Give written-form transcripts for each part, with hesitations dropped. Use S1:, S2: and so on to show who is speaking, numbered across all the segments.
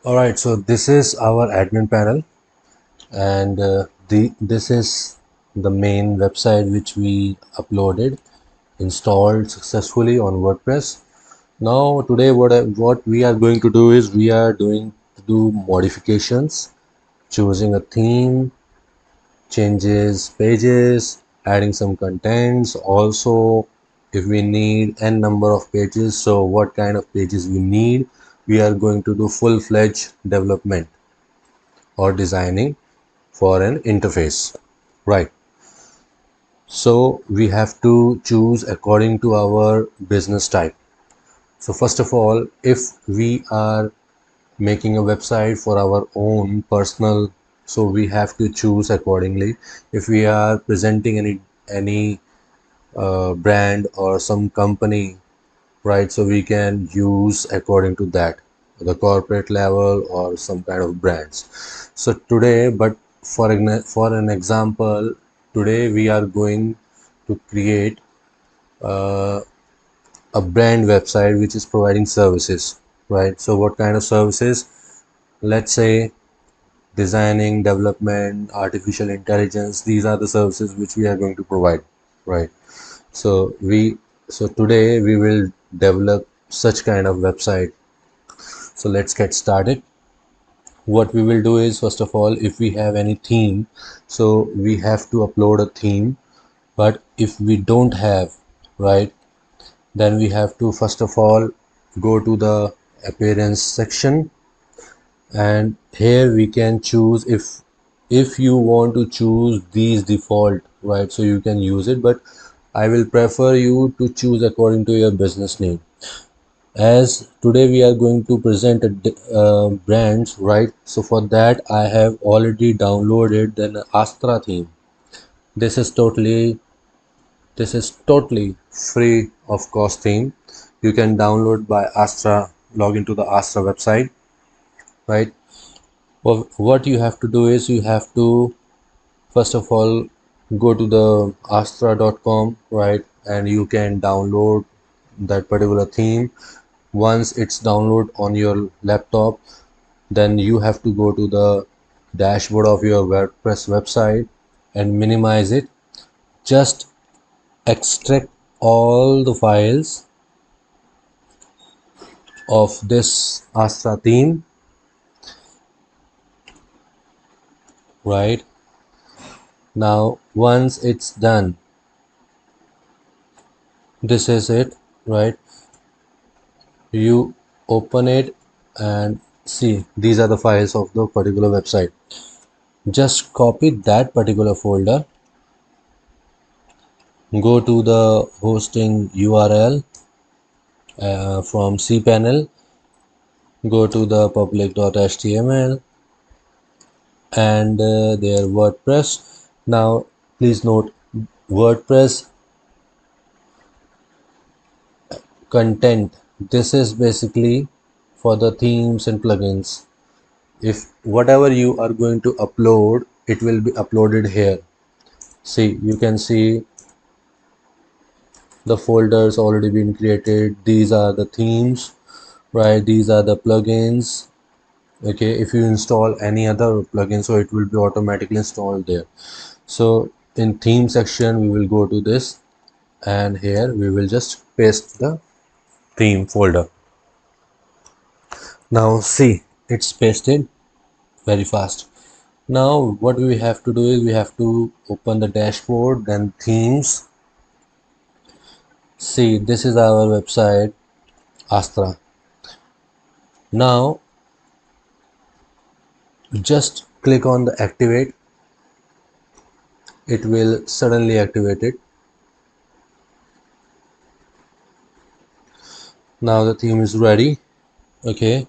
S1: Alright, so this is our admin panel, and this is the main website which we uploaded, installed successfully on WordPress. Now today what we are going to do is we are going to do modifications, choosing a theme, changes pages, adding some contents. Also, if we need n number of pages, so what kind of pages we need, we are going to do full-fledged development or designing for an interface, right? So we have to choose according to our business type. So first of all, if we are making a website for our own personal, so we have to choose accordingly. If we are presenting any brand or some company, right, so we can use according to that, the corporate level or some kind of brands. So today, but for an example, today we are going to create uh, a brand website which is providing services, right? So what kind of services? Let's say designing, development, artificial intelligence. These are the services which we are going to provide, right? So today we will develop such kind of website. So let's get started. What we will do is, first of all, if we have any theme, so we have to upload a theme. But if we don't have, right, then we have to first of all go to the appearance section, and here we can choose if you want to choose these default, right, so you can use it, but I will prefer you to choose according to your business name. As today we are going to present brands, right, so for that I have already downloaded the Astra theme. This is totally free of cost theme. You can download by Astra, log into the Astra website, right? Well, what you have to do is you have to first of all go to the astra.com, right, and you can download that particular theme. Once it's download on your laptop, then you have to go to the dashboard of your WordPress website and minimize it. Just extract all the files of this Astra theme, right? Now once it's done, this is it, right? You open it and see these are the files of the particular website. Just copy that particular folder, go to the hosting URL from cpanel, go to the public.html and their WordPress. Now please note, WordPress content, this is basically for the themes and plugins. If whatever you are going to upload, it will be uploaded here. See, you can see the folders already been created. These are the themes, right? These are the plugins. Okay, if you install any other plugin, so it will be automatically installed there. So in theme section we will go to this, and here we will just paste the theme folder. Now see, it's pasted very fast. Now what we have to do is we have to open the dashboard, then themes. See, this is our website Astra. Now just click on the activate, it will suddenly activate it. Now the theme is ready. Okay,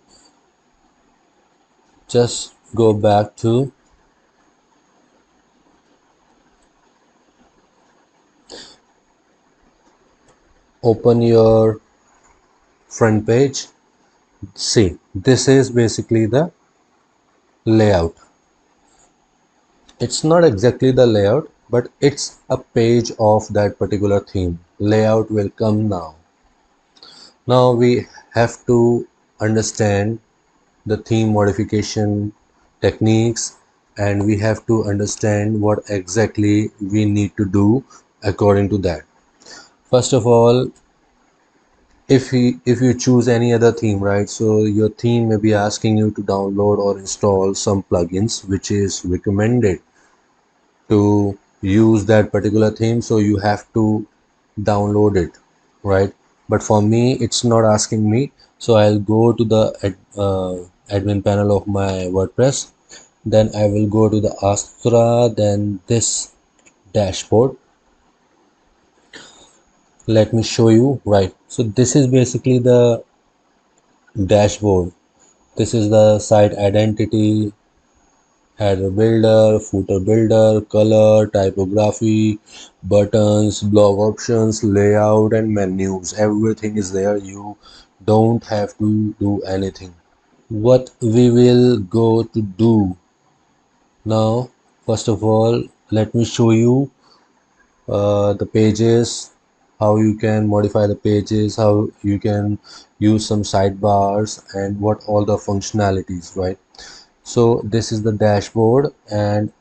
S1: just go back to open your front page. See, this is basically the layout. It's not exactly the layout, but it's a page of that particular theme. Layout will come now. Now we have to understand the theme modification techniques, and we have to understand what exactly we need to do according to that. First of all, if you choose any other theme, right, so your theme may be asking you to download or install some plugins which is recommended to use that particular theme, so you have to download it, right? But for me it's not asking me, so I'll go to the admin panel of my WordPress, then I will go to the Astra, then this dashboard. Let me show you, right? So this is basically the dashboard. This is the site identity, header builder, footer builder, color, typography, buttons, blog options, layout, and menus. Everything is there. You don't have to do anything. What we will go to do now, first of all, let me show you the pages, how you can modify the pages, how you can use some sidebars, and what all the functionalities, right? So this is the dashboard, and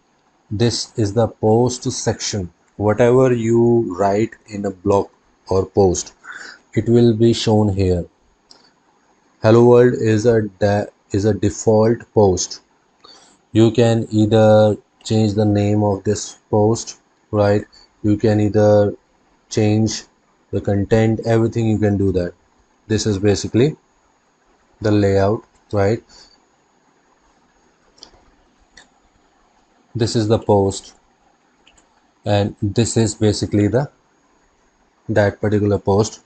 S1: this is the post section. Whatever you write in a blog or post, it will be shown here. Hello world is a default post. You can either change the name of this post, right? You can either change the content, everything you can do that. This is basically the layout, right? This is the post, and this is basically the that particular post.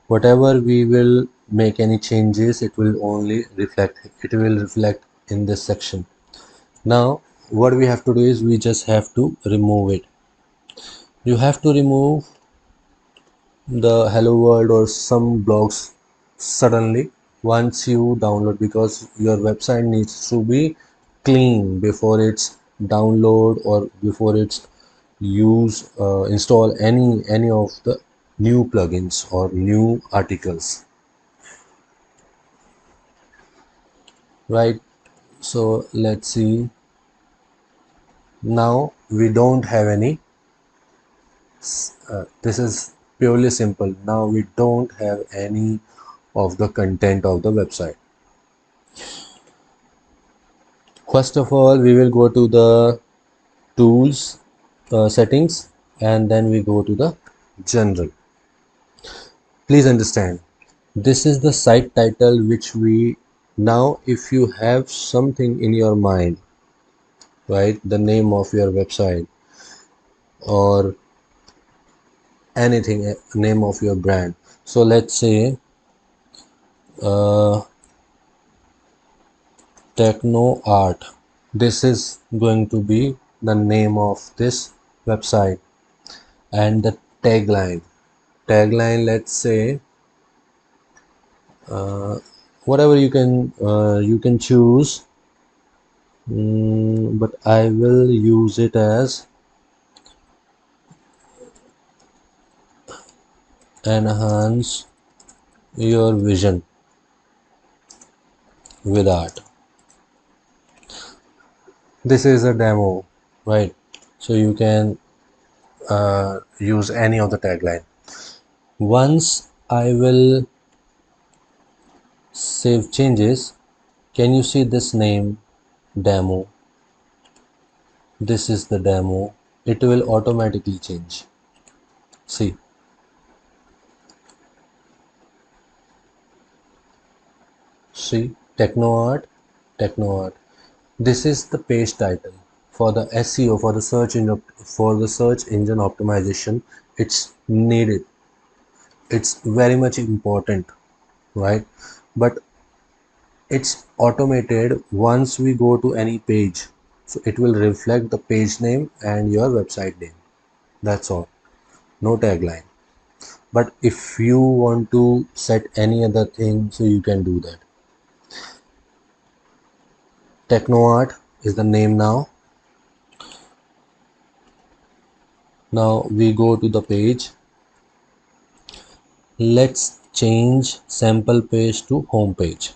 S1: Whatever we will make any changes, it will reflect in this section. Now what we have to do is we just have to remove it. You have to remove the hello world or some blogs suddenly once you download, because your website needs to be clean before it's download or before it's install any of the new plugins or new articles, right? So let's see. Now we don't have any this is purely simple. Now we don't have any of the content of the website. First of all, we will go to the tools settings, and then we go to the general. Please understand, this is the site title which we now, if you have something in your mind, right, the name of your website or anything, name of your brand. So let's say uh, techno art. This is going to be the name of this website, and the tagline, let's say whatever you can choose, but I will use it as enhance your vision with art. This is a demo, right? So you can use any of the tagline. Once I will save changes, can you see this name, demo? This is the demo. It will automatically change. See, techno art. This is the page title for the SEO, for the search engine optimization. It's needed. It's very much important, right? But it's automated once we go to any page, so it will reflect the page name and your website name. That's all. No tagline. But if you want to set any other thing, so you can do that. TechnoArt is the name now. Now we go to the page. Let's change sample page to home page.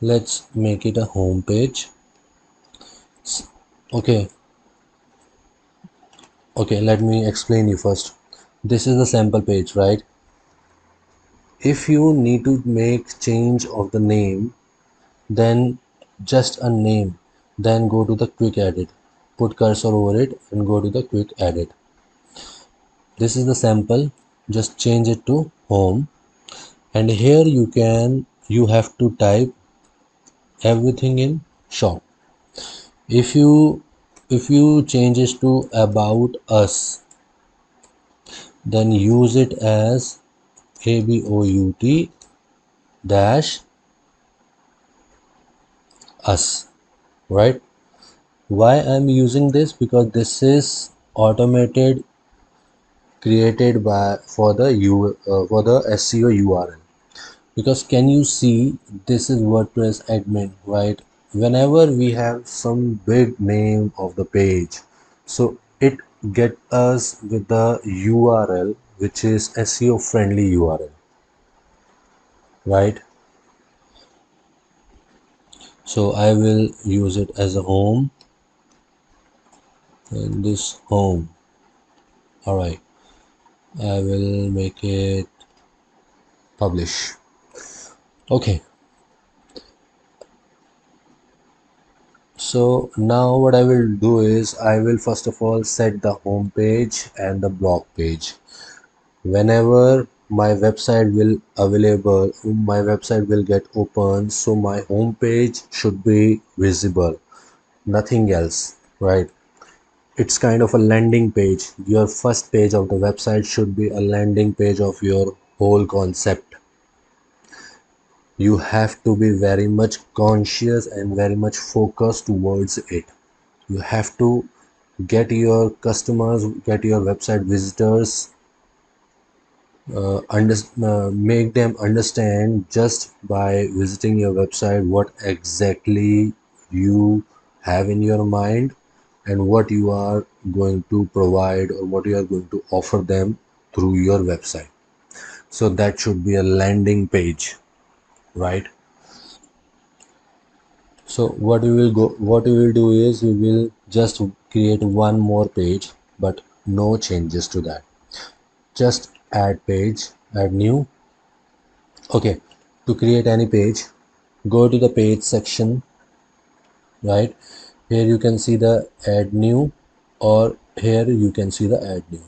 S1: Let's make it a home page. Okay, okay, let me explain you first. This is the sample page, right? If you need to make change of the name, then just a name, then go to the quick edit, put cursor over it and go to the quick edit. This is the sample, just change it to home, and here you have to type everything in short. If you change it to about us, then use it as about dash us, right? Why I'm using this? Because this is automated, created by for the SEO URL. Because can you see, this is WordPress admin, right? Whenever we have some big name of the page, so it get us with the URL which is SEO friendly URL, right? So I will use it as a home, and this home. All right, I will make it publish. Okay, so now what I will do is I will first of all set the home page and the blog page. Whenever my website will get open, so my home page should be visible, nothing else, right? It's kind of a landing page. Your first page of the website should be a landing page of your whole concept. You have to be very much conscious and very much focused towards it. You have to get your customers, get your website visitors, make them understand just by visiting your website what exactly you have in your mind and what you are going to provide or what you are going to offer them through your website. So that should be a landing page, right? So what we will do is we will just create one more page, but no changes to that. Just add page, add new. Okay, to create any page, go to the page section, right? Here you can see the add new, or here you can see the add new.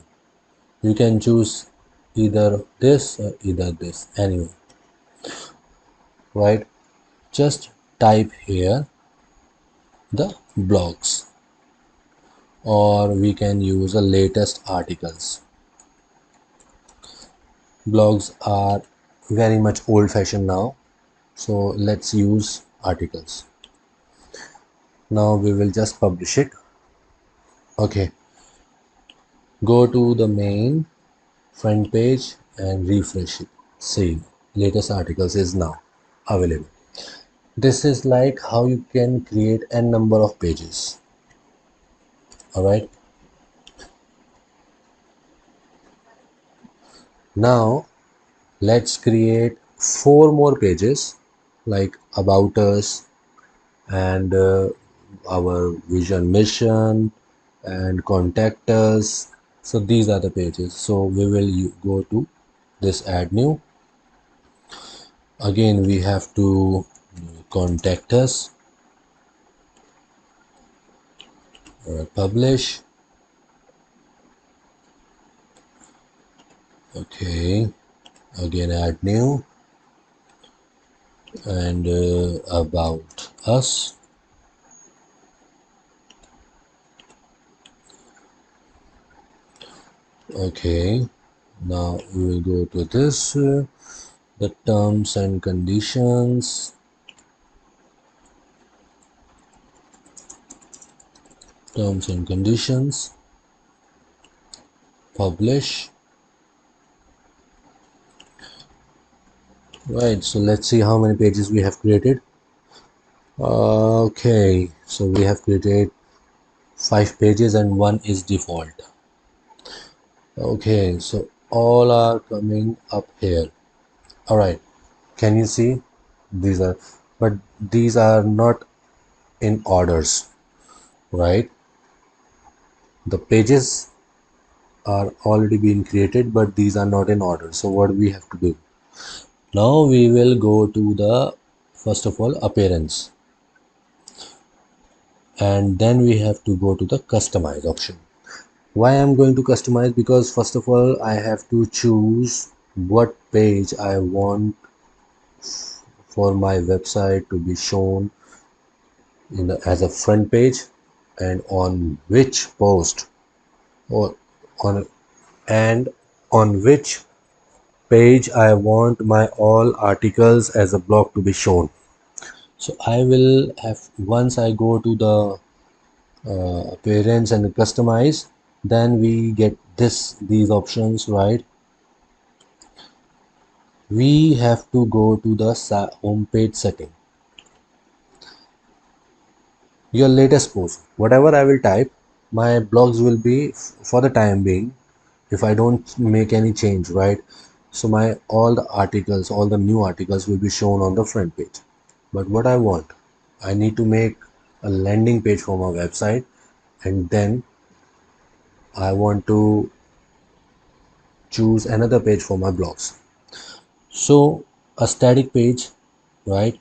S1: You can choose either this or either this, anyway, right? Just type here the blogs, or we can use the latest articles. Blogs are very much old fashioned now, so let's use articles. Now we will just publish it. Okay, go to the main front page and refresh it. See, latest articles is now available. This is like how you can create a number of pages. All right, now let's create four more pages, like about us and our vision mission and contact us. So these are the pages. So we will go to this add new. Again we have to contact us, publish. Okay, again add new, and about us. Okay, now we will go to this, the terms and conditions. Terms and conditions, publish. Right, so let's see how many pages we have created. Okay, so we have created 5 pages and one is default. Okay, so all are coming up here. All right, can you see these are, but these are not in orders, right? The pages are already being created, but these are not in order. So what we have to do now, we will go to the first of all appearance, and then we have to go to the customize option. Why I'm going to customize? Because first of all I have to choose what page I want for my website to be shown as a front page, and on which post, or on and on which page I want my all articles as a blog to be shown. So I will have, once I go to the appearance and customize, then we get these options, right? We have to go to the home page setting. Your latest post, whatever I will type, my blogs will be, for the time being, if I don't make any change, right? So my all the new articles will be shown on the front page. But what I want, I need to make a landing page for my website, and then I want to choose another page for my blogs. So a static page, right?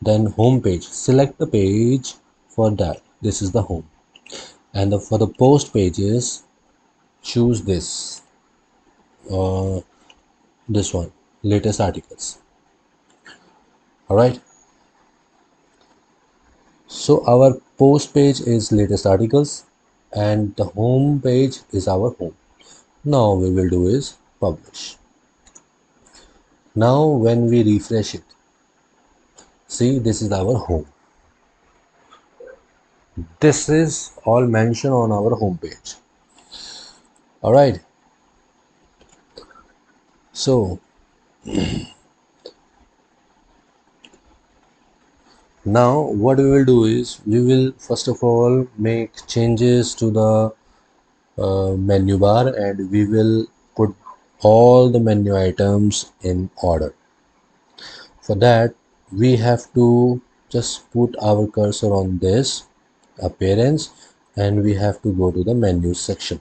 S1: Then home page, select the page for that. This is the home. And for the post pages, choose uh, this one, latest articles. All right. So our post page is latest articles, and the home page is our home. Now we will do is publish. Now when we refresh it, see, this is our home. This is all mentioned on our home page. All right. So now what we will do is, we will first of all make changes to the menu bar, and we will put all the menu items in order. For that, we have to just put our cursor on this appearance, and we have to go to the menu section.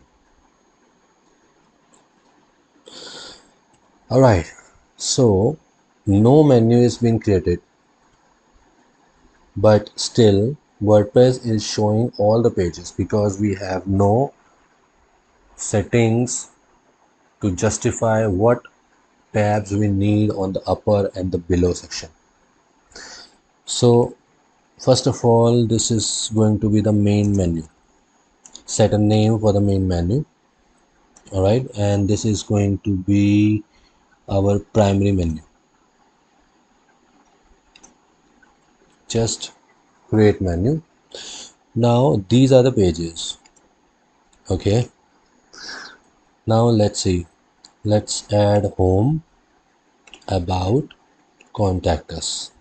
S1: All right. So no menu is being created, but still WordPress is showing all the pages because we have no settings to justify what tabs we need on the upper and the below section. So first of all, this is going to be the main menu. Set a name for the main menu. All right, and this is going to be our primary menu. Just create menu. Now these are the pages. Okay, now let's see. Let's add home, about, contact us,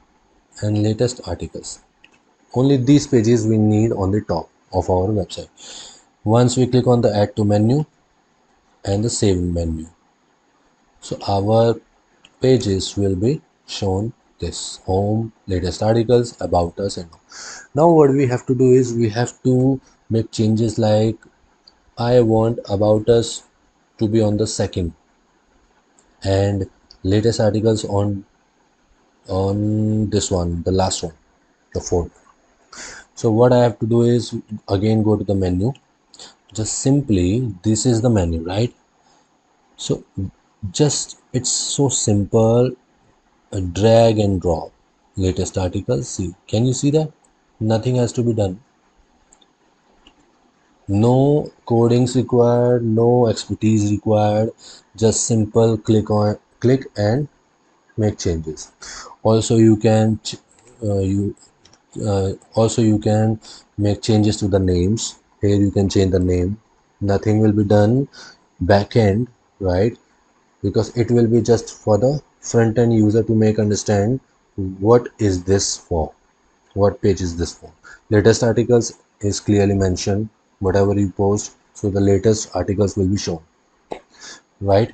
S1: and latest articles. Only these pages we need on the top of our website. Once we click on the add to menu and the save menu, so our pages will be shown this: home, latest articles, about us, and all. Now what we have to do is, we have to make changes, like I want about us to be on the second, and latest articles on this one, the last one, the fourth. So what I have to do is, again go to the menu. Just simply, this is the menu, right? So just, it's so simple, a drag and drop. Latest articles, see, can you see that? Nothing has to be done. No codings required, no expertise required. Just simple click and make changes. Also you can also you can make changes to the names. Here you can change the name. Nothing will be done back end, right? Because it will be just for the front end user to make understand what is this for, what page is this for. Latest articles is clearly mentioned, whatever you post, so the latest articles will be shown, right?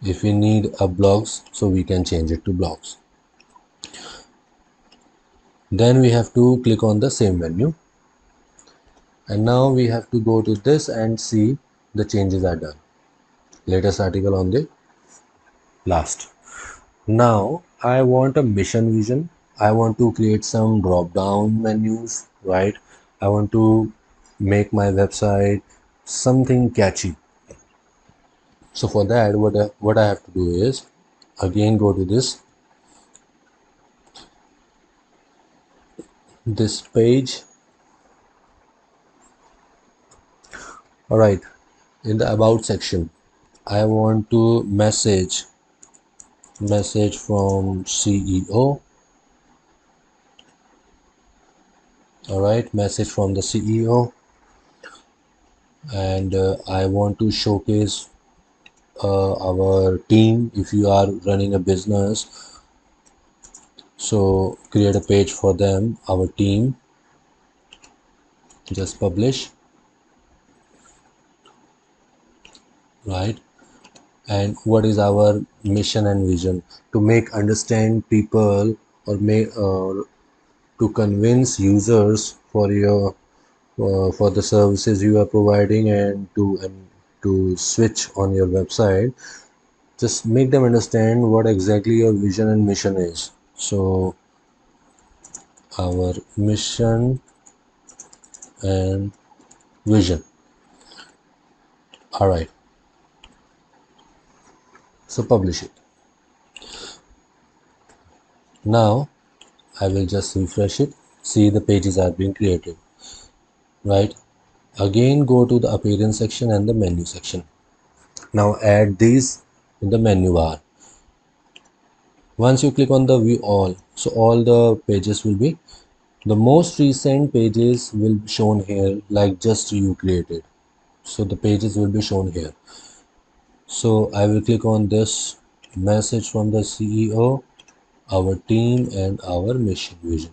S1: If we need a blogs, so we can change it to blogs. Then we have to click on the same menu, and now we have to go to this and see the changes are done. Latest article on the last. Now I want a mission vision. I want to create some drop down menus, right? I want to make my website something catchy. So for that, what I have to do is again go to this page. All right, in the about section, I want to message from CEO. All right, message from the CEO, and I want to showcase our team. If you are running a business, so create a page for them, our team, just publish, right? And what is our mission and vision? To make understand people, or make to convince users for your for the services you are providing, and to switch on your website. Just make them understand what exactly your vision and mission is. So our mission and vision. All right, so publish it. Now I will just refresh it. See, the pages are being created, right? Again, go to the appearance section and the menu section. Now add these in the menu bar. Once you click on the view all, so all the pages will be, the most recent pages will be shown here, like just you created. So the pages will be shown here. So I will click on this message from the CEO, our team, and our mission vision.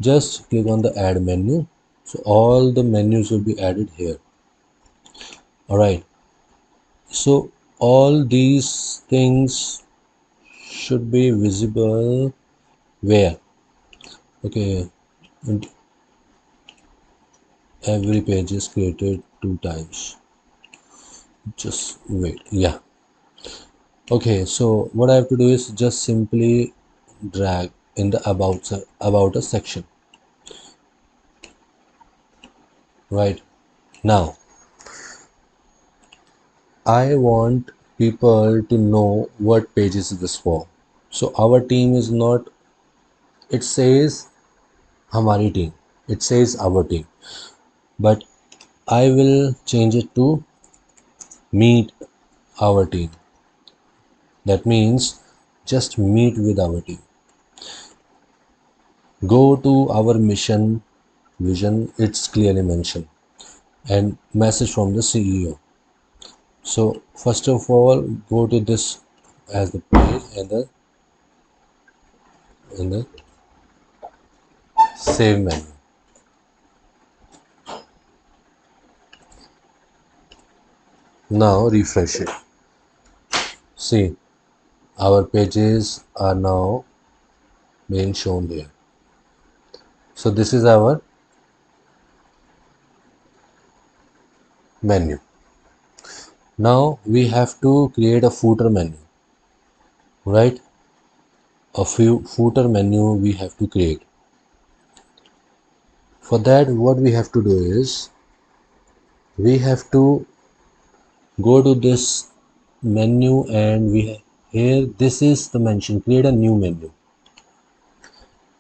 S1: Just click on the add menu. So all the menus will be added here. All right. So all these things should be visible where? Okay. And every page is created 2 times. Just wait. Yeah. Okay. So what I have to do is just simply drag in the about a section. Right. Now I want people to know what page is this for. So our team is not, it says Hamari team. It says our team. But I will change it to meet our team. That means just meet with our team. Go to our mission, vision, it's clearly mentioned, and message from the CEO. So first of all, go to this as the page, and the save menu. Now refresh it. See, our pages are now being shown here. So this is our menu. Now we have to create a footer menu, right? A few footer menu we have to create. For that, what we have to do is we have to go to this menu, and here this is the mention, create a new menu.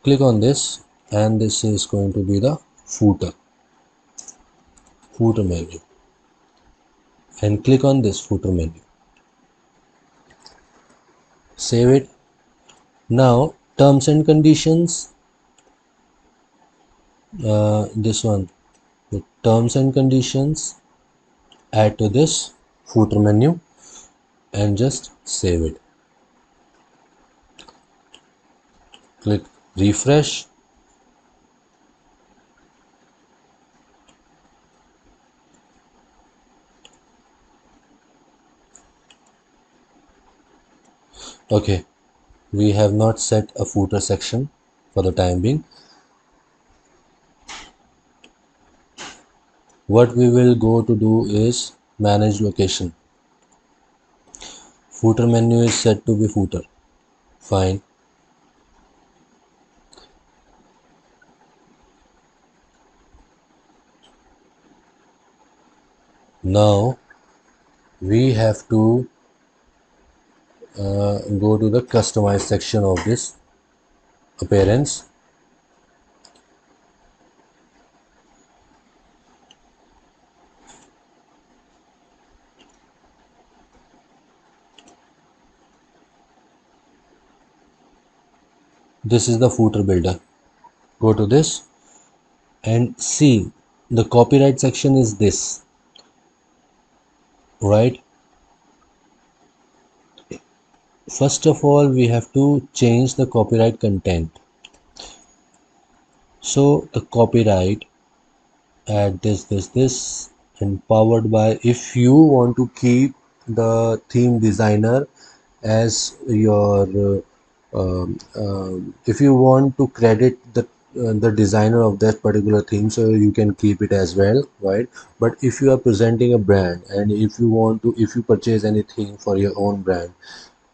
S1: Click on this, and this is going to be the footer menu, and click on this footer menu. Save it. Now terms and conditions, this one, the terms and conditions, add to this footer menu, and just save it. Click refresh. Okay, we have not set a footer section for the time being. What we will go to do is manage location. Footer menu is set to be footer. Fine. Now we have to go to the customize section of this appearance. This is the footer builder. Go to this and see the copyright section is this, right? First of all, we have to change the copyright content. So the copyright, add this and powered by, if you want to keep the theme designer as your if you want to credit the designer of that particular theme, so you can keep it as well, right? But if you are presenting a brand, and if you want to, if you purchase anything for your own brand,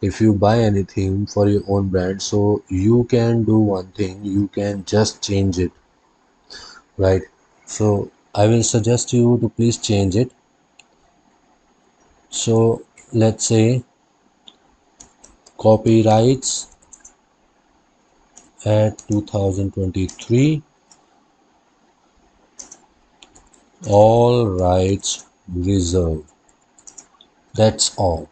S1: if you buy anything for your own brand, so you can do one thing, you can just change it, right? So I will suggest you to please change it. So let's say copyrights at 2023, all rights reserved. That's all.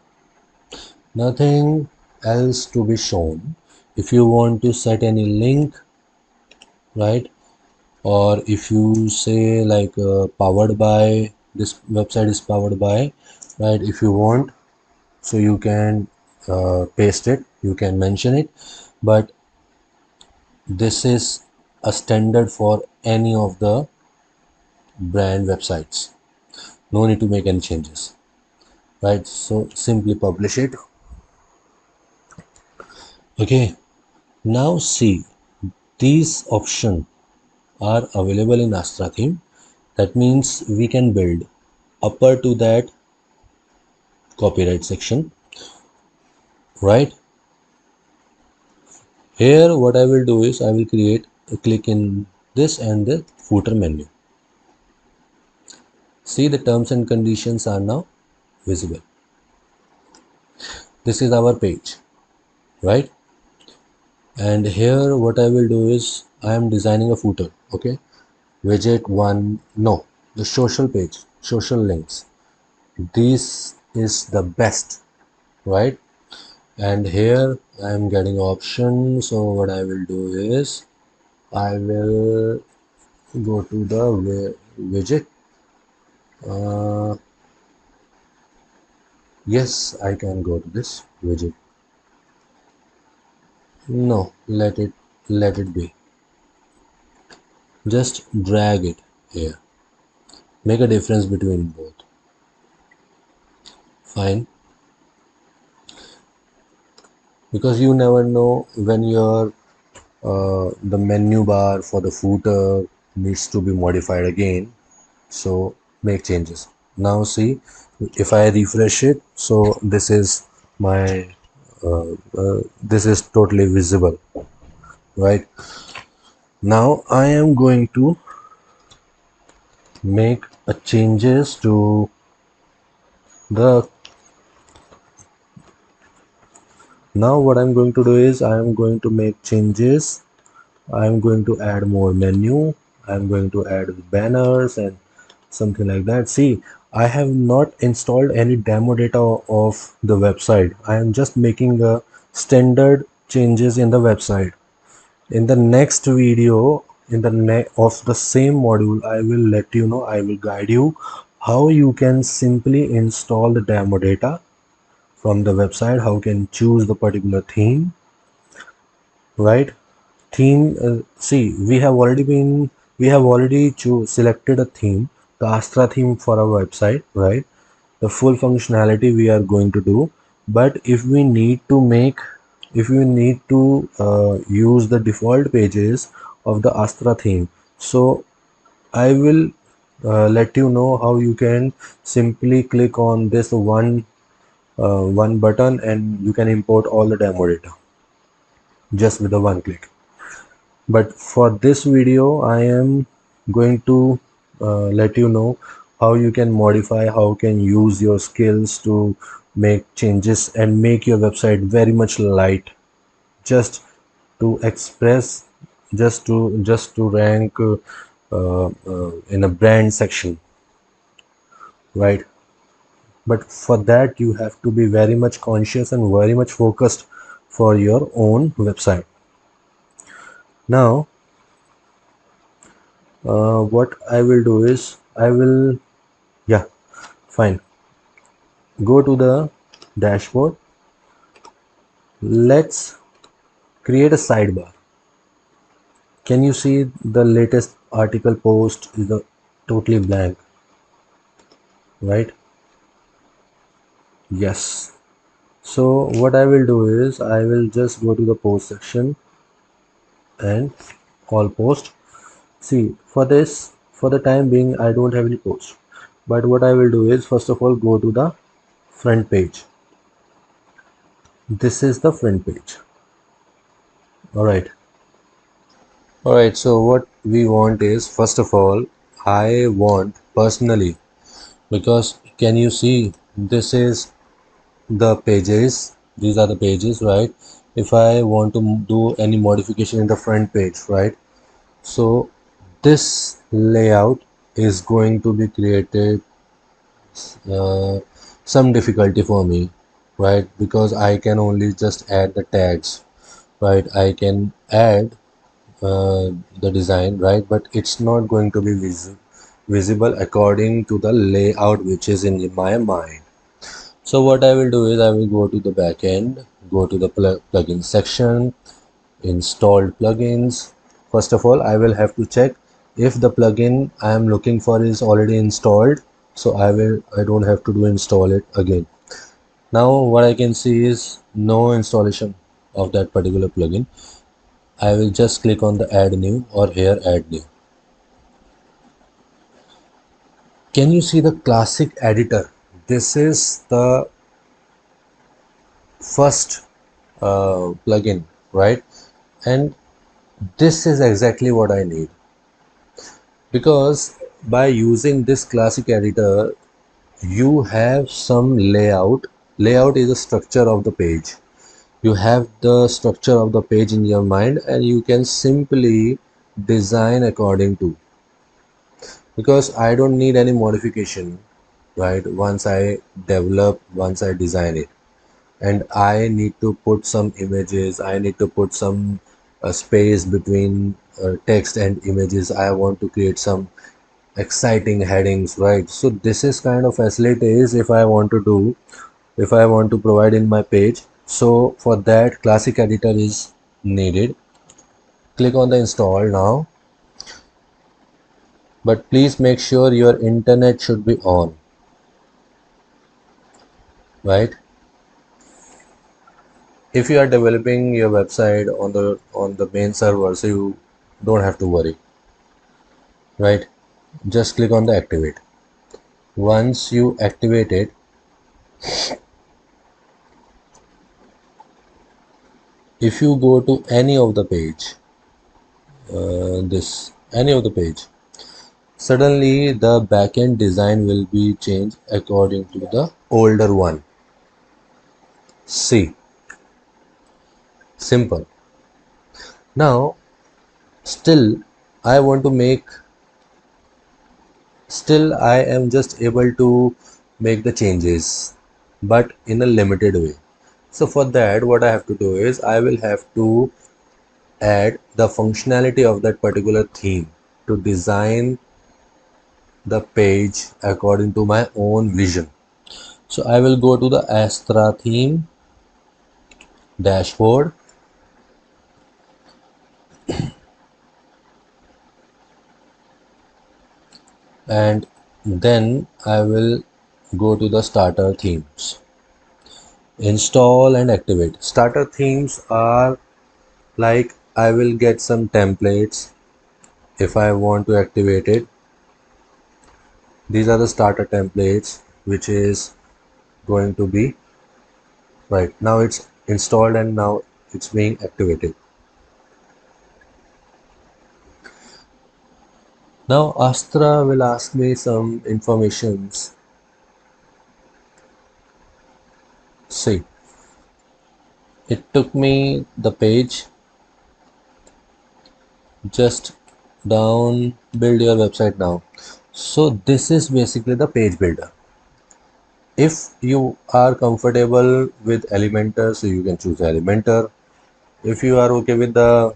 S1: Nothing else to be shown. If you want to set any link, right? Or if you say like powered by, this website is powered by, right? If you want, so you can paste it, you can mention it, but this is a standard for any of the brand websites. No need to make any changes, right? So simply publish it. Okay, now see, these options are available in Astra theme. That means we can build upper to that copyright section, right? Here what I will do is I will create a click in this and the footer menu. See, the terms and conditions are now visible. This is our page, right? And here what I will do is I am designing a footer. Okay, widget one, no, the social page, social links, this is the best, right? And here I am getting options. So what I will do is I will go to the widget. Yes, I can go to this widget. No, let it be. Just drag it here. Make a difference between both. Fine. Because you never know when your the menu bar for the footer needs to be modified again. So make changes. Now see, if I refresh it, so this is my this is totally visible, right? Now I am going to make a changes to the, now what I'm going to do is I am going to make changes. I'm going to add more menu. I'm going to add banners and something like that. See, I have not installed any demo data of the website. I am just making a standard changes in the website. In the next video, in the of the same module, I will let you know, I will guide you how you can simply install the demo data from the website, how you can choose the particular theme, right? Theme, see, we have already selected a theme, the Astra theme for our website, right? The full functionality we are going to do. But if we need to make, if we need to use the default pages of the Astra theme, so I will let you know how you can simply click on this one button and you can import all the demo data just with a one click. But for this video, I am going to let you know how you can modify, how you can use your skills to make changes and make your website very much light, just to express, just to rank in a brand section, right? But for that, you have to be very much conscious and very much focused for your own website. Now, what I will do is yeah, fine. Go to the dashboard. Let's create a sidebar. Can you see the latest article post is totally blank, right? Yes. So what I will do is I will just go to the post section and all post. See, for this, for the time being, I don't have any post. But what I will do is first of all go to the front page. This is the front page. All right. All right. So what we want is first of all, I want personally, because can you see this is the pages, these are the pages, right? If I want to do any modification in the front page, right? So this layout is going to be created uh, some difficulty for me, right? Because I can only just add the tags, right? I can add the design, right? But it's not going to be visible according to the layout which is in my mind. So what I will do is I will go to the back end, go to the plugin section, installed plugins. First of all, I will have to check if the plugin I am looking for is already installed. So I don't have to do install it again. Now what I can see is no installation of that particular plugin. I will just click on the add new or here add new. Can you see the classic editor? This is the first plugin, right? And this is exactly what I need, because by using this classic editor you have some layout is a structure of the page. You have the structure of the page in your mind and you can simply design according to, because I don't need any modification, right? Once I design it, and I need to put some images, I need to put some space between text and images, I want to create some exciting headings, right? So this is kind of facilities if I want to provide in my page. So for that, classic editor is needed. Click on the install now, but please make sure your internet should be on, right? If you are developing your website on the main server, so you don't have to worry, right? Just click on the activate. Once you activate it, if you go to any of the page, any of the page, suddenly the backend design will be changed according to the older one. See, simple. Now, still, I want to make, still I am just able to make the changes, but in a limited way. So for that, what I have to do is I will have to add the functionality of that particular theme to design the page according to my own vision. So I will go to the Astra theme dashboard, and then I will go to the starter themes, install and activate. Starter themes are like I will get some templates if I want to activate it. These are the starter templates which is going to be right now. It's installed and now it's being activated. Now Astra will ask me some informations. See, it took me the page, just down, build your website now. So this is basically the page builder. If you are comfortable with Elementor, so you can choose Elementor. If you are okay with the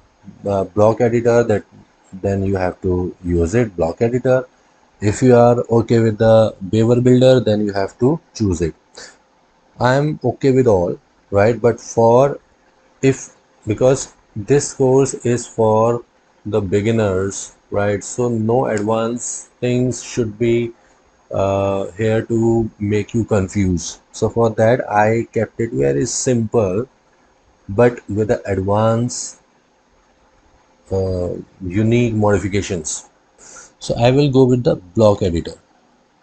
S1: block editor, that then you have to use it, block editor. If you are okay with the beaver builder, then you have to choose it. I am okay with all, right? But for if because this course is for the beginners, right? So no advanced things should be here to make you confused. So for that, I kept it very simple, but with the advanced unique modifications. So I will go with the block editor.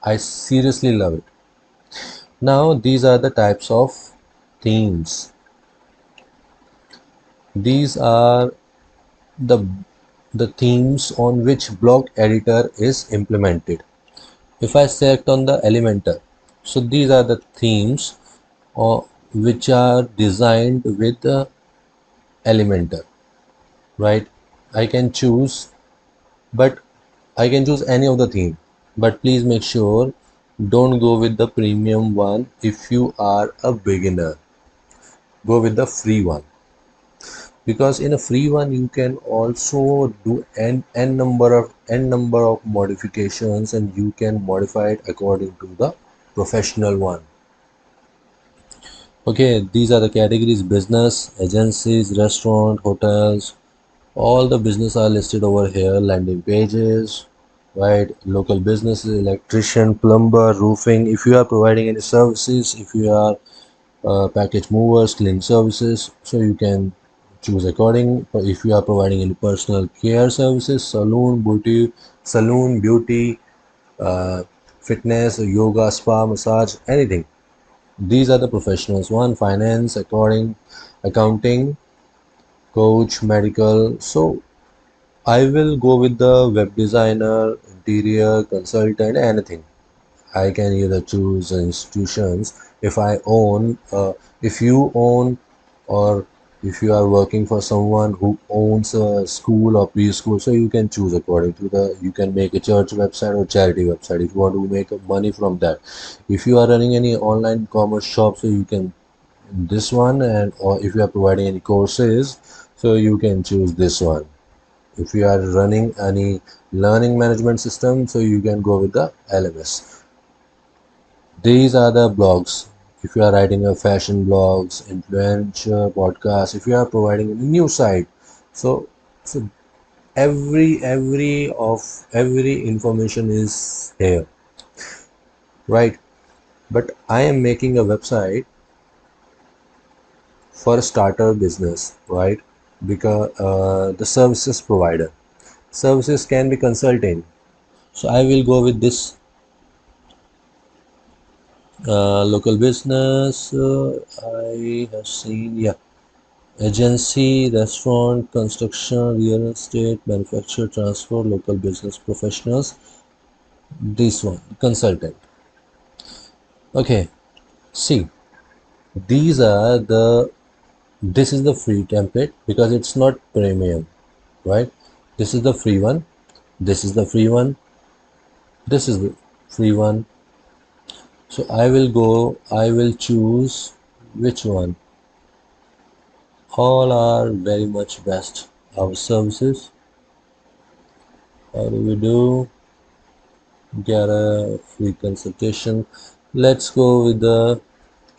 S1: I seriously love it. Now these are the types of themes. These are the the themes on which block editor is implemented. If I select on the Elementor, so these are the themes which are designed with the Elementor, right? I can choose, but I can choose any of the theme, but please make sure don't go with the premium one. If you are a beginner, go with the free one, because in a free one you can also do n number of modifications, and you can modify it according to the professional one. Okay, these are the categories: business, agencies, restaurant, hotels. All the business are listed over here. Landing pages, right? Local businesses: electrician, plumber, roofing. If you are providing any services, if you are package movers, cleaning services, so you can choose according. If you are providing any personal care services, saloon, beauty, uh, fitness, yoga, spa, massage, anything. These are the professionals. One, finance, accounting, coach, medical. So I will go with the web designer, interior consultant, anything. I can either choose institutions. If I own, if you own, or if you are working for someone who owns a school or preschool, so you can choose according to the. You can make a church website or charity website if you want to make money from that. If you are running any online commerce shop, so you can this one, and or if you are providing any courses, so you can choose this one. If you are running any learning management system, so you can go with the LMS. These are the blogs. If you are writing a fashion blogs, influencer podcast, if you are providing a new site, so every information is here, right? But I am making a website for a starter business, right? Because the services provider services can be consulting. So I will go with this local business. I have seen, yeah, agency, restaurant, construction, real estate, manufacture, transport, local business professionals. This one, consultant. Okay, see, these are the, this is the free template because it's not premium, right? This is the free one, this is the free one, this is the free one. So I will choose which one. All are very much best. Our services, how do we do? Get a free consultation. Let's go with the,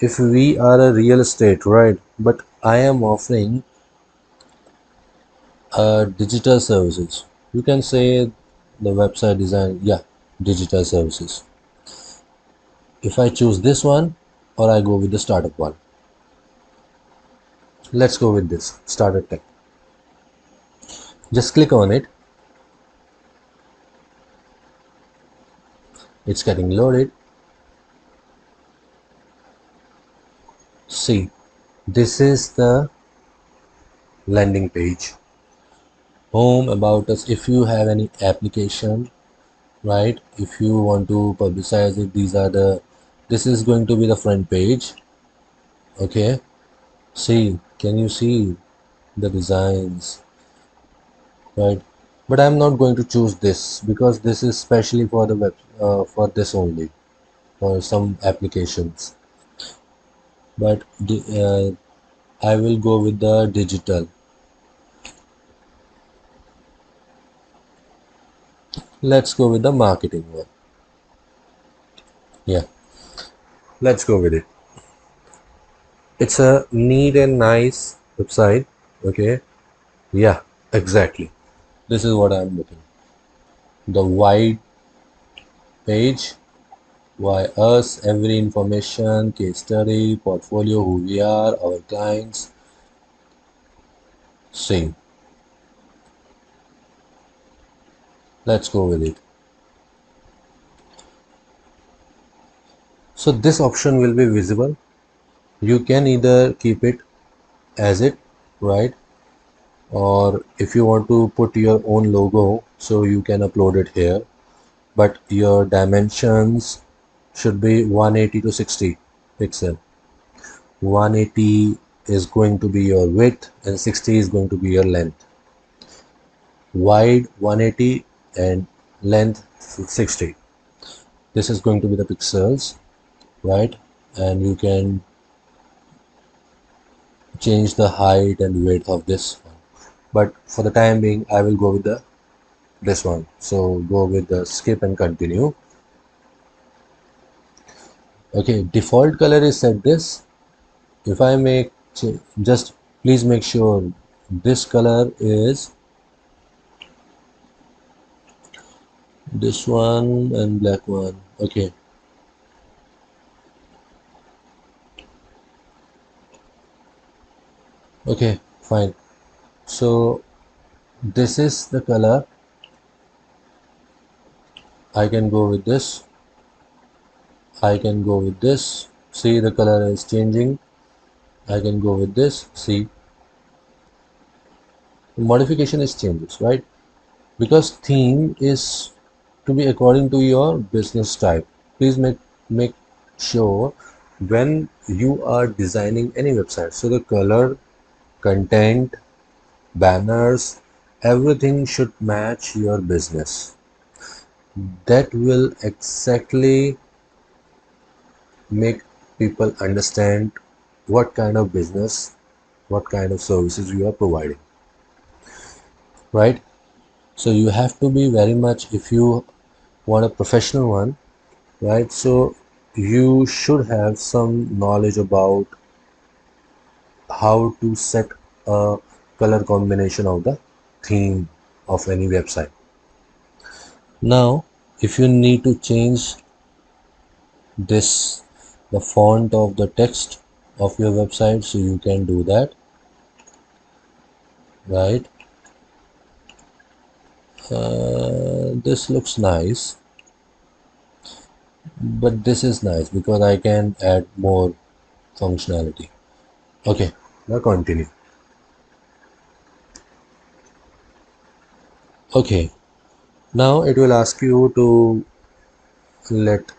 S1: if we are a real estate, right? But I am offering digital services. You can say the website design, yeah, digital services. If I choose this one or I go with the startup one, let's go with this startup tech. Just click on it. It's getting loaded. See, this is the landing page. Home, about us. If you have any application, right, if you want to publicize it, this is going to be the front page. Okay, see, can you see the designs, right? But I'm not going to choose this because this is specially for the web, for this only, for some applications. But I will go with the digital. Let's go with the marketing one. Yeah, let's go with it. It's a neat and nice website. Okay, yeah, exactly. This is what I'm looking. The wide page, why us, every information, case study, portfolio, who we are, our clients, same. Let's go with it. So this option will be visible. You can either keep it as it, right? Or if you want to put your own logo, so you can upload it here. But your dimensions should be 180 to 60 pixel. 180 is going to be your width and 60 is going to be your length. Wide 180 and length 60. This is going to be the pixels, right? And you can change the height and width of this one. But for the time being, I will go with this one. So go with the skip and continue. Okay, default color is set this. If I make just please make sure this color is this one and black one. Okay, okay, fine. So this is the color. I can go with this. I can go with this. See, the color is changing. I can go with this. See, modification is changes, right? Because theme is to be according to your business type. Please make sure when you are designing any website, so the color, content, banners, everything should match your business. That will exactly make people understand what kind of business, what kind of services you are providing, right? So you have to be very much, if you want a professional one, right? So you should have some knowledge about how to set a color combination of the theme of any website. Now, if you need to change this, the font of the text of your website, so you can do that, right? This looks nice, but this is nice because I can add more functionality. Okay, now continue. Okay, now it will ask you to let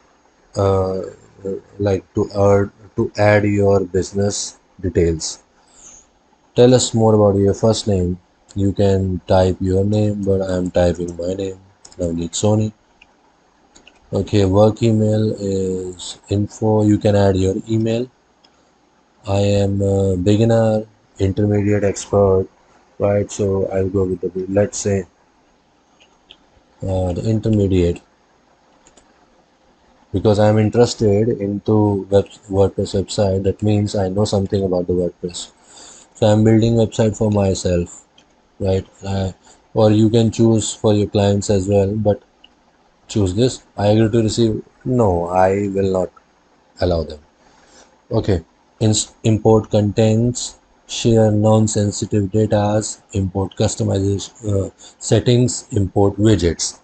S1: uh, like to add your business details. Tell us more about your first name. You can type your name, but I am typing my name. Navneet Soni. Okay, work email is info. You can add your email. I am a beginner, intermediate, expert, right? So I'll go with the, let's say, the intermediate, because I'm interested into WordPress website. That means I know something about the WordPress. So I'm building website for myself, right? Or you can choose for your clients as well, but choose this. I agree to receive. No, I will not allow them. Okay. Import contents, share non-sensitive data, import customization settings, import widgets.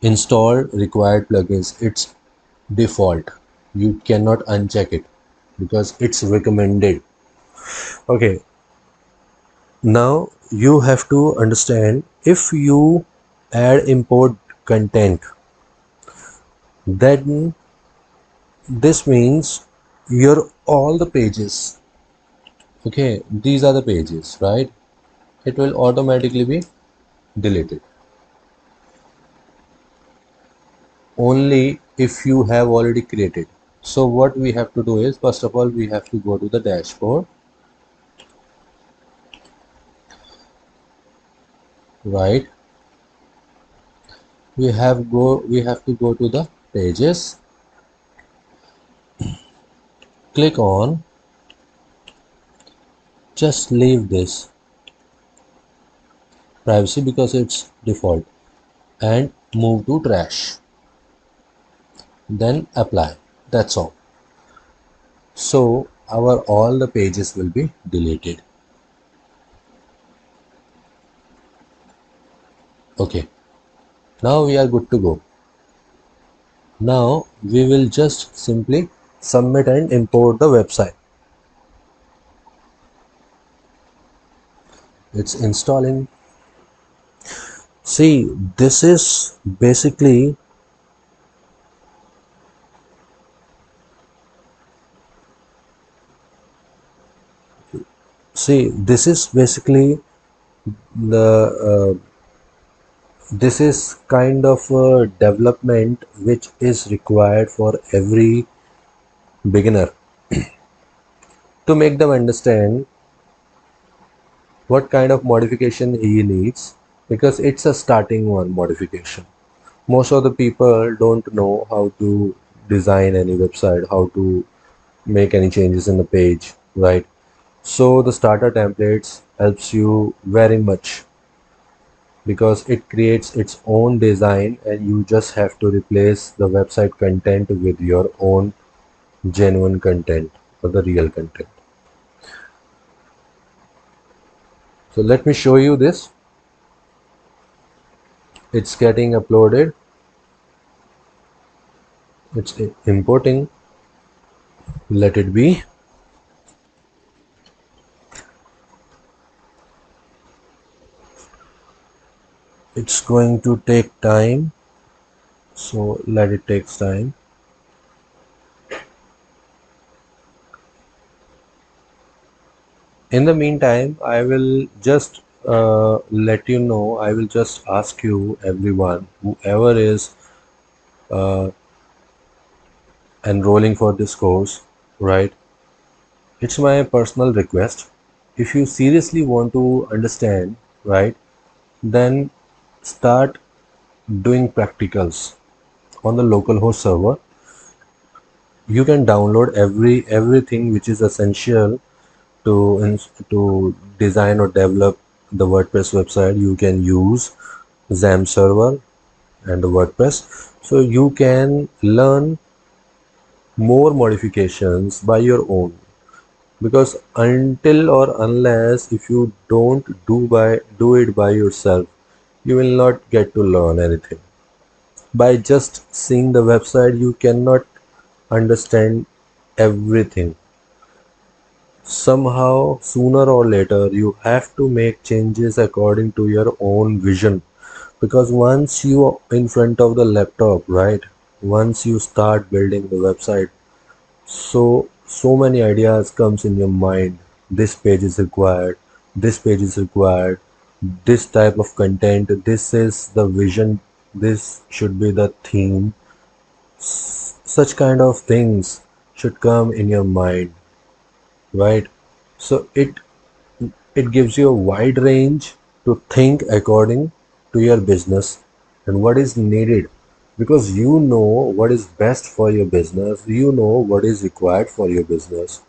S1: Install required plugins. It's default. You cannot uncheck it because it's recommended. Okay, now you have to understand, if you add import content, then this means your all the pages, okay, these are the pages, right? It will automatically be deleted only if you have already created. So what we have to do is, first of all, we have to go to the dashboard, right? We have to go to the pages, click on, just leave this privacy because it's default, and move to trash, then apply. That's all. So our all the pages will be deleted. Okay, now we are good to go. Now we will just simply submit and import the website. It's installing. See, this is basically, the this is kind of a development which is required for every beginner, to make them understand what kind of modification he needs, because it's a starting one modification. Most of the people don't know how to design any website, how to make any changes in the page, right? So the starter templates helps you very much, because it creates its own design and you just have to replace the website content with your own genuine content or the real content. So let me show you this. It's getting uploaded, it's importing. Let it be. It's going to take time, so let it takes time. In the meantime, I will just let you know, I will just ask you, everyone, whoever is uh, enrolling for this course, right? It's my personal request. If you seriously want to understand, right, then start doing practicals on the localhost server. You can download everything which is essential to to design or develop the WordPress website. You can use XAMPP server and the WordPress. So you can learn more modifications by your own, because until or unless if you don't do it by yourself, you will not get to learn anything. By just seeing the website you cannot understand everything. Somehow, sooner or later, you have to make changes according to your own vision. Because once you are in front of the laptop, right, once you start building the website, so many ideas comes in your mind. This page is required, this page is required, this type of content, this is the vision, this should be the theme. Such kind of things should come in your mind, right? So it gives you a wide range to think according to your business and what is needed, because you know what is best for your business, you know what is required for your business,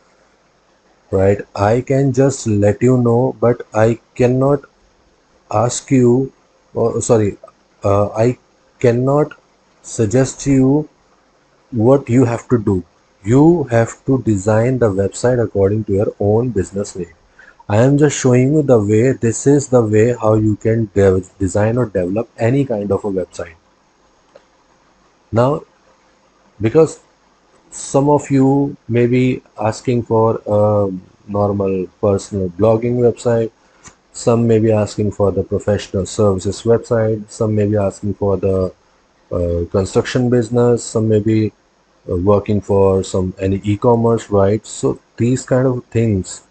S1: right? I can just let you know, but I cannot ask you, or sorry, I cannot suggest you what you have to do. You have to design the website according to your own business need. I am just showing you the way. This is the way how you can design or develop any kind of a website. Now, because some of you may be asking for a normal personal blogging website, some may be asking for the professional services website, some may be asking for the construction business, some may be working for some any e-commerce, right? So these kind of things.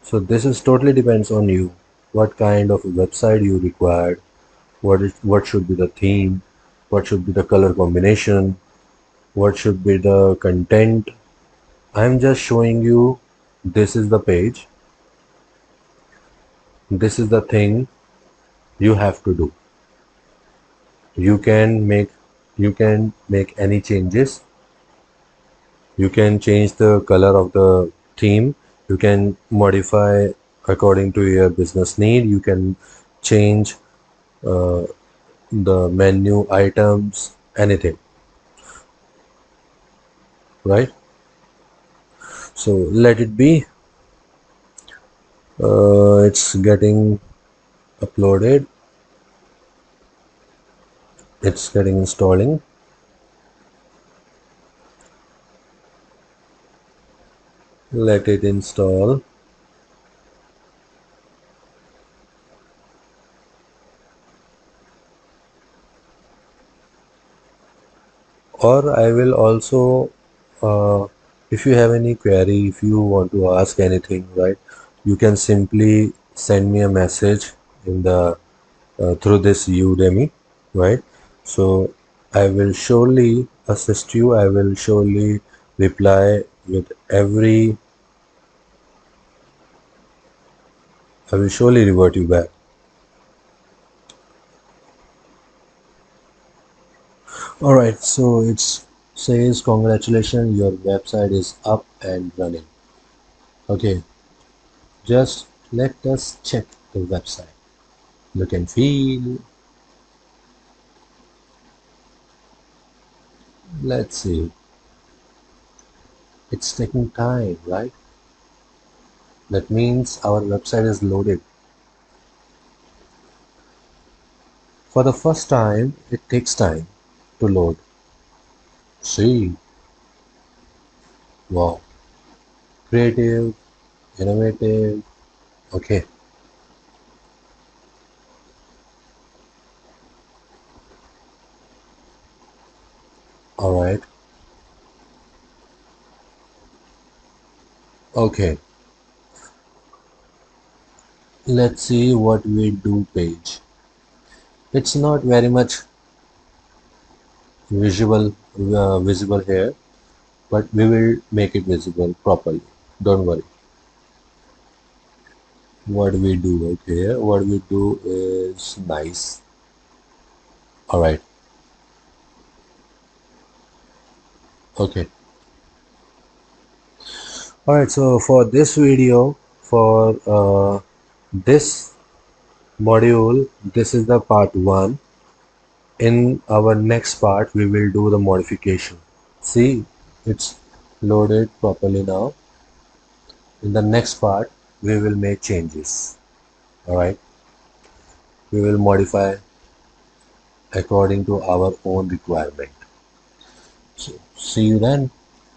S1: So this is totally depends on you. What kind of website you require, what should be the theme, what should be the color combination, what should be the content. I'm just showing you this is the page, this is the thing you have to do. You can make any changes. You can change the color of the theme. You can modify according to your business need. You can change the menu items, anything, right? So let it be. It's getting uploaded. It's getting installing. Let it install. Or I will also, if you have any query, if you want to ask anything, right, you can simply send me a message in the through this Udemy, right? So I will surely assist you. I will surely reply with every. I will surely revert you back. All right. So it says congratulations, your website is up and running. Okay. Just let us check the website. Look and feel. Let's see. It's taking time, right? That means our website is loaded. For the first time, it takes time to load. See, wow, creative, innovative. Okay, all right. Okay, let's see what we do page. It's not very much visible here, but we will make it visible properly. Don't worry. What we do, okay, what we do is nice. All right. Okay. All right. So for this video, for this module, this is the part one. In our next part, we will do the modification. See, it's loaded properly now. In the next part, we will make changes. All right. We will modify according to our own requirement. So see you then.